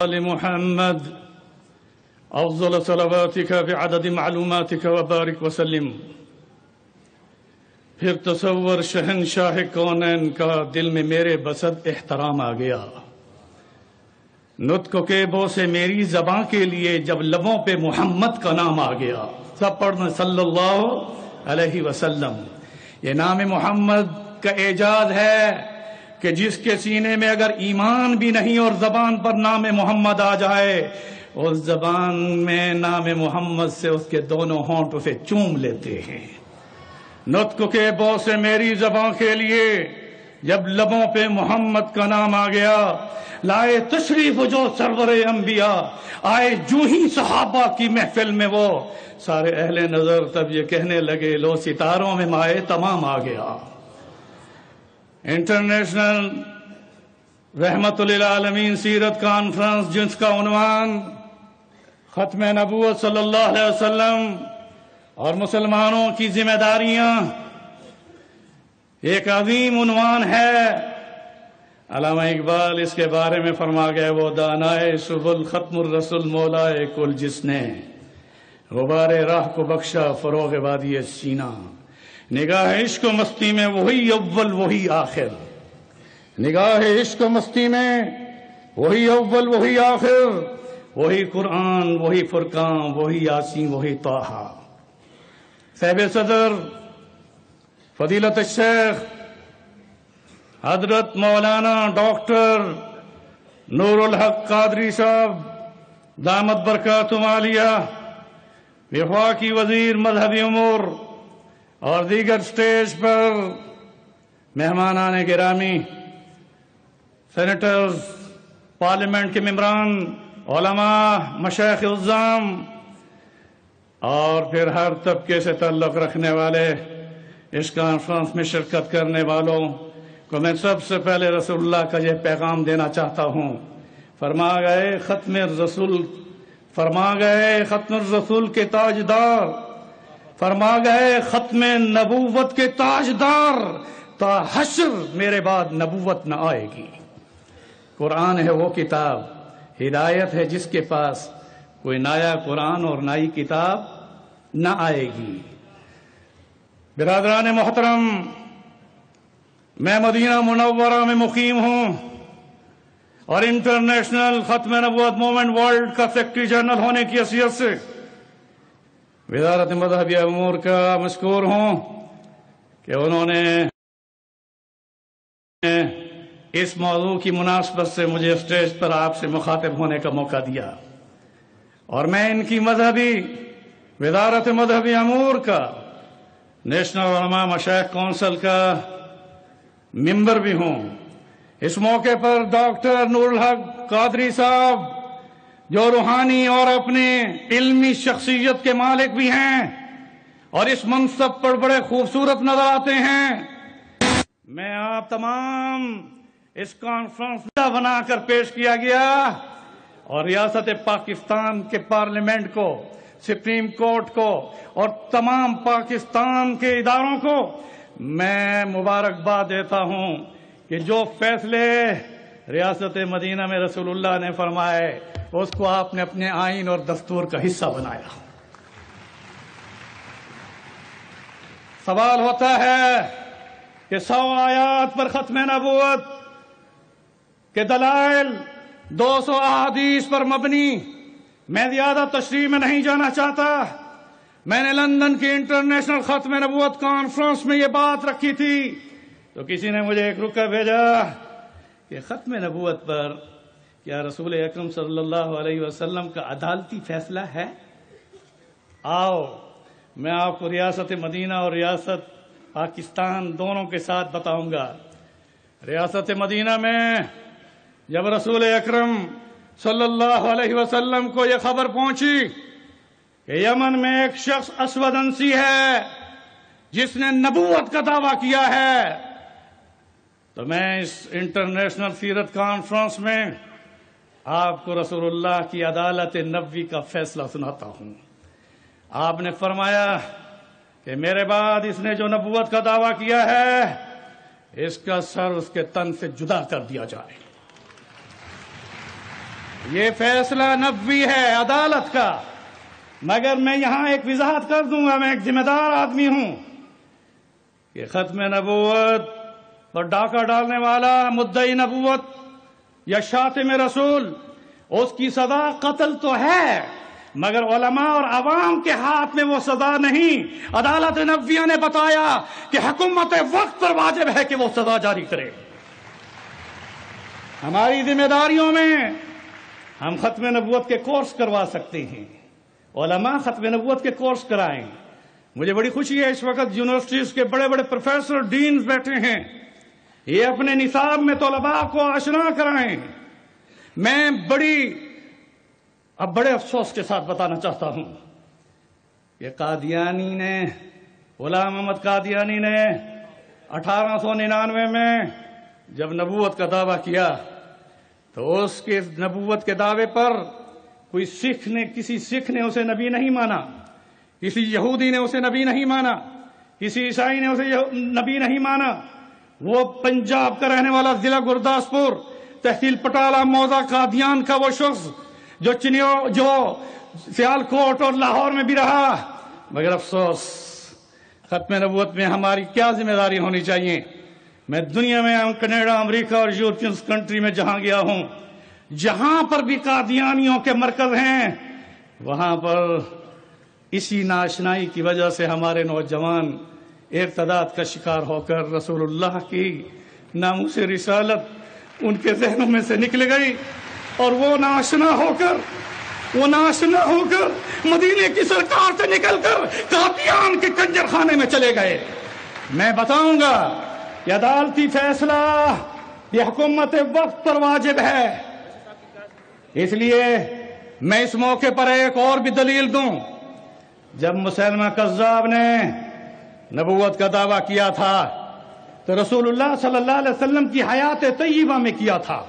آل محمد افضل صلواتک بعدد معلوماتک وبارک وسلم۔ پھر تصور شہنشاہ کونین کا دل میں میرے بسط احترام آ گیا۔ نطق کے بو سے میری زباں کے لیے جب لبوں پہ محمد کا نام آ گیا، سب پڑھنا صلی اللہ علیہ وسلم۔ یہ نام محمد کا اعجاز ہے کہ جس کے سینے میں اگر ایمان بھی نہیں اور زبان پر نام محمد آ جائے، اس زبان میں نام محمد سے اس کے دونوں ہونٹ اسے چوم لیتے ہیں۔ نطق کے بو سے میری زبان کے لیے جب لبوں پہ محمد کا نام آ گیا، لائے تشریف جو سرور انبیاء، آئے جو ہی صحابہ کی محفل میں وہ سارے اہل نظر تب یہ کہنے لگے لو ستاروں میں مائے تمام آ گیا۔ انٹرنیشنل رحمت للعالمین سیرت کانفرنس، جس کا عنوان ختم نبوت صلی اللہ علیہ وسلم اور مسلمانوں کی ذمہ داریاں، ایک عظیم عنوان ہے۔ علامہ اقبال اس کے بارے میں فرما گئے، وہ دانائے سبل ختم الرسول مولائے کل، جس نے غبار راہ کو بخشا فروغ وادی سینہ۔ نگاہ عشق و مستی میں وہی اول وہی آخر، نگاہ عشق و مستی میں وہی اول وہی آخر، وہی قرآن وہی فرقان وہی یاسین وہی طٰہٰ۔ صاحب صدر فضیلت الشیخ حضرت مولانا ڈاکٹر نور الحق قادری صاحب دامت برکاتہم عالیہ، وفاقی وزیر مذہبی امور اور دیگر سٹیج پر مہمانان گرامی، سینیٹرز، پارلیمنٹ کے ممبران، علماء، مشائخ عظام اور پھر ہر طبقے سے تعلق رکھنے والے اس کانفرنس میں شرکت کرنے والوں کو میں سب سے پہلے رسول اللہ کا یہ پیغام دینا چاہتا ہوں۔ فرما گئے ختم الرسول کے تاجدار، فرما گئے ختم نبوت کے تاجدار، تا حشر میرے بعد نبوت نہ آئے گی۔ قرآن ہے وہ کتاب، ہدایت ہے جس کے پاس، کوئی نایا قرآن اور نئی کتاب نہ آئے گی۔ برادران محترم، میں مدینہ منورہ میں مقیم ہوں اور انٹرنیشنل ختم نبوت موومنٹ ورلڈ کا سیکرٹری جنرل ہونے کی حیثیت سے وزارت مذہبی امور کا مشکور ہوں کہ انہوں نے اس موضوع کی مناسبت سے مجھے اسٹیج پر آپ سے مخاطب ہونے کا موقع دیا، اور میں ان کی وزارت مذہبی امور کا نیشنل علماء مشائخ کونسل کا ممبر بھی ہوں۔ اس موقع پر ڈاکٹر نور الحق قادری صاحب، جو روحانی اور اپنے علمی شخصیت کے مالک بھی ہیں اور اس منصب پر بڑے خوبصورت نظر آتے ہیں، میں آپ تمام اس کانفرنس بنا کر پیش کیا گیا اور ریاست پاکستان کے پارلیمنٹ کو، سپریم کورٹ کو اور تمام پاکستان کے اداروں کو میں مبارکباد دیتا ہوں کہ جو فیصلے ریاست مدینہ میں رسول اللہ نے فرمائے اس کو آپ نے اپنے آئین اور دستور کا حصہ بنایا۔ سوال ہوتا ہے کہ 100 آیات پر ختم نبوت کے دلائل، 200 احادیث پر مبنی، میں زیادہ تشریح میں نہیں جانا چاہتا۔ میں نے لندن کی انٹرنیشنل ختم نبوت کانفرنس میں یہ بات رکھی تھی تو کسی نے مجھے ایک رکا بھیجا کہ ختم نبوت پر کیا رسول اکرم صلی اللہ علیہ وسلم کا عدالتی فیصلہ ہے؟ آؤ میں آپ کو ریاست مدینہ اور ریاست پاکستان دونوں کے ساتھ بتاؤں گا۔ ریاست مدینہ میں جب رسول اکرم صلی اللہ علیہ وسلم کو یہ خبر پہنچی کہ یمن میں ایک شخص اسود انسی ہے جس نے نبوت کا دعویٰ کیا ہے، تو میں اس انٹرنیشنل سیرت کانفرنس میں آپ کو رسول اللہ کی عدالت نبوی کا فیصلہ سناتا ہوں۔ آپ نے فرمایا کہ میرے بعد اس نے جو نبوت کا دعویٰ کیا ہے اس کا سر اس کے تن سے جدا کر دیا جائے۔ یہ فیصلہ نبوی ہے عدالت کا، مگر میں یہاں ایک وضاحت کر دوں گا، میں ایک ذمہ دار آدمی ہوں کہ ختم نبوت پر ڈاکہ ڈالنے والا مدعی نبوت یا شاتم رسول، اس کی سزا قتل تو ہے، مگر علماء اور عوام کے ہاتھ میں وہ سزا نہیں۔ عدالت نبویہ نے بتایا کہ حکومت وقت پر واجب ہے کہ وہ سزا جاری کرے۔ ہماری ذمہ داریوں میں ہم ختم نبوت کے کورس کروا سکتے ہیں، علماء ختم نبوت کے کورس کرائیں۔ مجھے بڑی خوشی ہے اس وقت یونیورسٹیز کے بڑے بڑے پروفیسر ڈینز بیٹھے ہیں، یہ اپنے نصاب میں طلباء کو آشنا کرائیں۔ میں بڑے افسوس کے ساتھ بتانا چاہتا ہوں کہ قادیانی نے، غلام احمد قادیانی نے 1899 میں جب نبوت کا دعویٰ کیا تو اس کے نبوت کے دعوے پر کسی سکھ نے اسے نبی نہیں مانا، کسی یہودی نے اسے نبی نہیں مانا، کسی عیسائی نے اسے نبی نہیں مانا۔ وہ پنجاب کا رہنے والا ضلع گرداسپور تحصیل پٹالہ موضع قادیان کا وہ شخص جو سیالکوٹ اور لاہور میں بھی رہا، مگر افسوس ختم نبوت میں ہماری کیا ذمہ داری ہونی چاہیے۔ میں دنیا میں کینیڈا، امریکہ اور یورپین کنٹری میں جہاں گیا ہوں، جہاں پر بھی قادیانیوں کے مرکز ہیں، وہاں پر اسی ناشنائی کی وجہ سے ہمارے نوجوان ارتداد کا شکار ہو کر رسول اللہ کی ناموس رسالت ان کے ذہنوں میں سے نکل گئی، اور وہ ناشنا ہو کر مدینے کی سرکار سے نکل کر قادیان کے کنجر خانے میں چلے گئے۔ میں بتاؤں گا کہ عدالتی فیصلہ یہ حکومت وقت پر واجب ہے، اس لیے میں اس موقع پر ایک اور بھی دلیل دوں۔ جب مسیلمہ کذاب نے نبوت کا دعویٰ کیا تھا تو رسول اللہ صلی اللہ علیہ وسلم کی حیات طیبہ میں کیا تھا،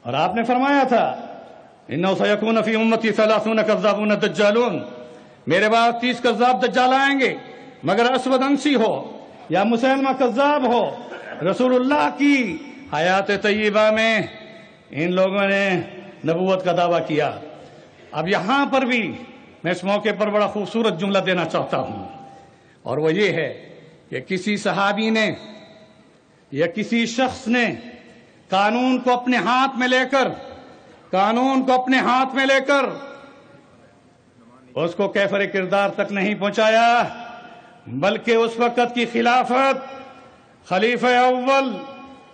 اور آپ نے فرمایا تھا اِنَّهُ سَيَكُونَ فِي أُمَّتِي 30 كَذَّابُونَ دَجَّالُونَ، میرے بعد 30 کذاب دجال آئیں گے، مگر اسود انسی ہو یا مسیلمہ کذاب ہو، رسول اللہ کی حیات طیبہ میں ان لوگوں نے نبوت کا دعویٰ کیا۔ اب یہاں پر بھی میں اس موقع پر بڑا خوبصورت جملہ دینا چاہتا ہوں، اور وہ یہ ہے کہ کسی صحابی نے یا کسی شخص نے قانون کو اپنے ہاتھ میں لے کر اس کو کیفر کردار تک نہیں پہنچایا، بلکہ اس وقت کی خلافت خلیفہ اول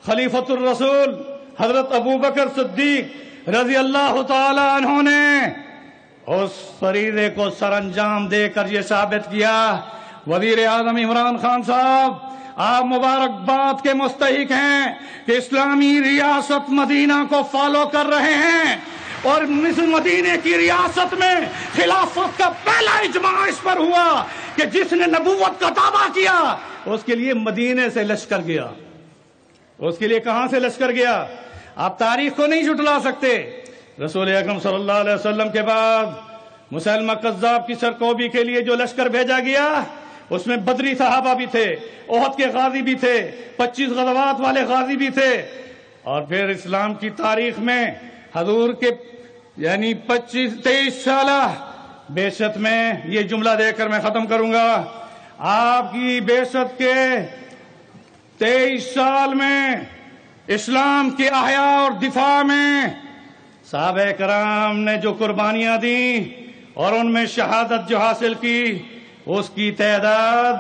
خلیفۃ الرسول حضرت ابوبکر صدیق رضی اللہ تعالی عنہ نے اس فریضے کو سر انجام دے کر یہ ثابت کیا۔ وزیر اعظم عمران خان صاحب، آپ مبارکباد کے مستحق ہیں کہ اسلامی ریاست مدینہ کو فالو کر رہے ہیں، اور اس مدینے کی ریاست میں خلافت کا پہلا اجماع اس پر ہوا کہ جس نے نبوت کا دعویٰ کیا اس کے لیے مدینے سے لشکر گیا۔ اس کے لیے کہاں سے لشکر گیا؟ آپ تاریخ کو نہیں جھٹلا سکتے۔ رسول اکرم صلی اللہ علیہ وسلم کے بعد مسیلمہ کذاب کی سرکوبی کے لیے جو لشکر بھیجا گیا اس میں بدری صحابہ بھی تھے، احد کے غازی بھی تھے، 25 غزوات والے غازی بھی تھے، اور پھر اسلام کی تاریخ میں حضور کے 23 سالہ بعثت میں یہ جملہ دے کر میں ختم کروں گا، آپ کی بعثت کے 23 سال میں اسلام کے احیاء اور دفاع میں صحابہ کرام نے جو قربانیاں دیں اور ان میں شہادت جو حاصل کی، اس کی تعداد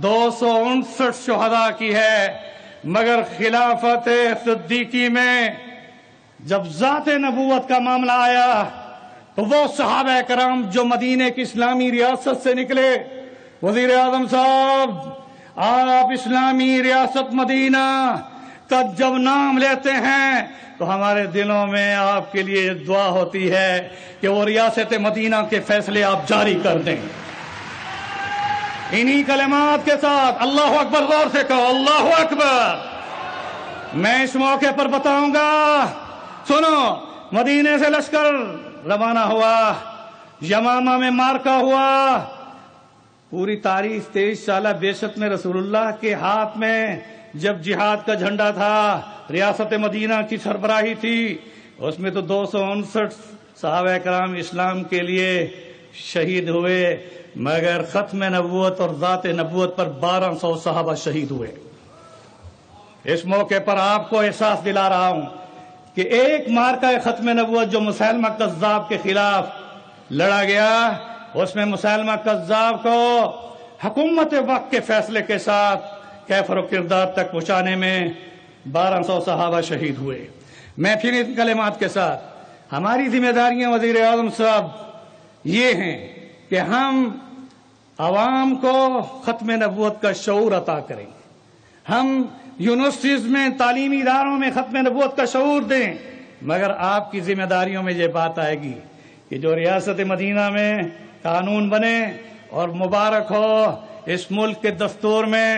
259 شہداء کی ہے۔ مگر خلافت صدیقی میں جب ذات نبوت کا معاملہ آیا تو وہ صحابہ کرام جو مدینے کی اسلامی ریاست سے نکلے، وزیر اعظم صاحب آپ اسلامی ریاست مدینہ کا جب نام لیتے ہیں تو ہمارے دلوں میں آپ کے لیے دعا ہوتی ہے کہ وہ ریاست مدینہ کے فیصلے آپ جاری کر دیں۔ انہی کلمات کے ساتھ اللہ اکبر زور سے کہو، اللہ اکبر۔ میں اس موقع پر بتاؤں گا، سنو، مدینے سے لشکر روانہ ہوا، یمامہ میں مارکا ہوا، پوری تاریخ 23 سالہ بعثت میں رسول اللہ کے ہاتھ میں جب جہاد کا جھنڈا تھا، ریاست مدینہ کی سربراہی تھی، اس میں تو 259 صحابہ کرام اسلام کے لیے شہید ہوئے، مگر ختم نبوت اور ذات نبوت پر 1200 صحابہ شہید ہوئے۔ اس موقع پر آپ کو احساس دلا رہا ہوں کہ ایک مارکہ ختم نبوت جو مسیلمہ کذاب کے خلاف لڑا گیا، اس میں مسیلمہ کذاب کو حکومت وقت کے فیصلے کے ساتھ کیفر و کردار تک پہنچانے میں 1200 صحابہ شہید ہوئے۔ میں پھر ان کلمات کے ساتھ ہماری ذمہ داریاں وزیر اعظم صاحب یہ ہیں کہ ہم عوام کو ختم نبوت کا شعور عطا کریں، ہم یونیورسٹیز میں تعلیمی اداروں میں ختم نبوت کا شعور دیں، مگر آپ کی ذمہ داریوں میں یہ بات آئے گی کہ جو ریاست مدینہ میں قانون بنے، اور مبارک ہو اس ملک کے دستور میں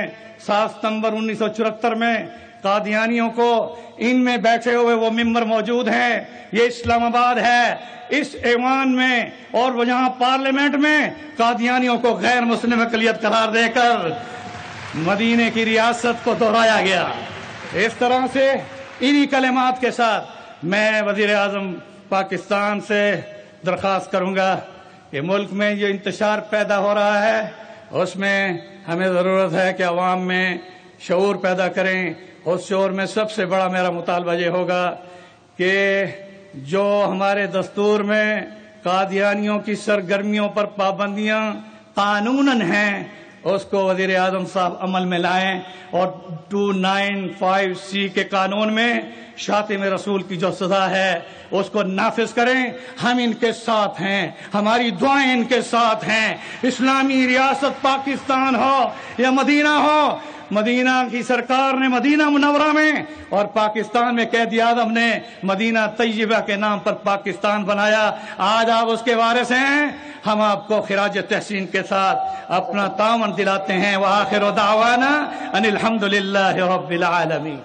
7 ستمبر 1974 میں قادیانیوں کو ان میں بیٹھے ہوئے وہ ممبر موجود ہیں، یہ اسلام آباد ہے، اس ایوان میں اور وہ یہاں پارلیمنٹ میں قادیانیوں کو غیر مسلم اقلیت قرار دے کر مدینے کی ریاست کو دہرایا گیا۔ اس طرح سے انہی کلمات کے ساتھ میں وزیر اعظم پاکستان سے درخواست کروں گا کہ ملک میں جو انتشار پیدا ہو رہا ہے اس میں ہمیں ضرورت ہے کہ عوام میں شعور پیدا کریں۔ اس شعور میں سب سے بڑا میرا مطالبہ یہ ہوگا کہ جو ہمارے دستور میں قادیانیوں کی سرگرمیوں پر پابندیاں قانوناً ہیں اس کو وزیر اعظم صاحب عمل میں لائیں، اور 295C کے قانون میں شاتم رسول کی جو سزا ہے اس کو نافذ کریں۔ ہم ان کے ساتھ ہیں، ہماری دعائیں ان کے ساتھ ہیں۔ اسلامی ریاست پاکستان ہو یا مدینہ ہو، مدینہ کی سرکار نے مدینہ منورہ میں اور پاکستان میں قائد اعظم نے مدینہ طیبہ کے نام پر پاکستان بنایا۔ آج آپ اس کے وارث ہیں، ہم آپ کو خراج تحسین کے ساتھ اپنا تعاون دلاتے ہیں۔ وآخر دعوانا ان الحمد للہ رب العالمین۔